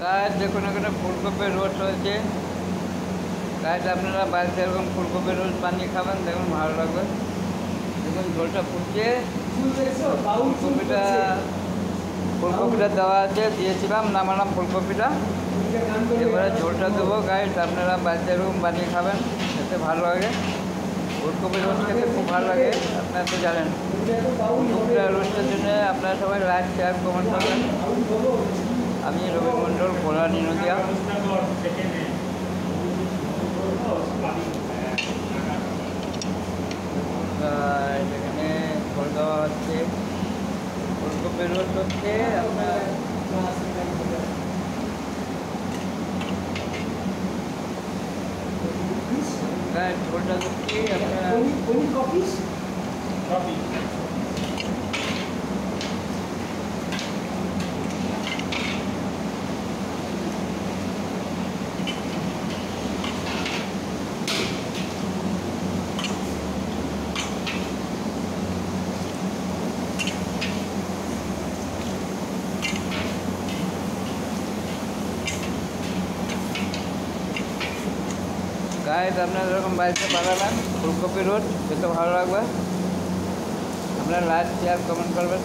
গাছ দেখুন এখানে ফুলকপির রোজ চলছে। গাছ আপনারা বাড়িতে এরকম ফুলকপির রোজ বানিয়ে খাবেন, দেখুন ভালো লাগবে। দেখুন ঝোলটা ফুটছে, ফুলকপিটা ফুলকপিটা দেওয়া আছে, দিয়েছিলাম, নামালাম ফুলকপিটা। এবারে ঝোলটা দেবো। গাছ আপনারা বাড়িতে এরকম বানিয়ে খাবেন, খেতে ভালো লাগে। ফুলকপির রোজ খেতে খুব ভালো লাগে, আপনারা তো জানেন। ফুলকপির রোজটার জন্য আপনারা সবাই লাইক শেয়ার কমেন্ট করবেন। আমি রবি মণ্ডল, কল্যাণী, নদিয়া। এখানে ফল দেওয়া হচ্ছে, ফুলকপির রোজ হচ্ছে আপনার। ঝোলটা দিচ্ছি আপনার। গাইজ আপনারা এরকম বাড়িতে বানাবেন, ফুলকপি রোজ খেতে ভালো লাগবে। আপনারা লাইক শেয়ার কমেন্ট করবেন।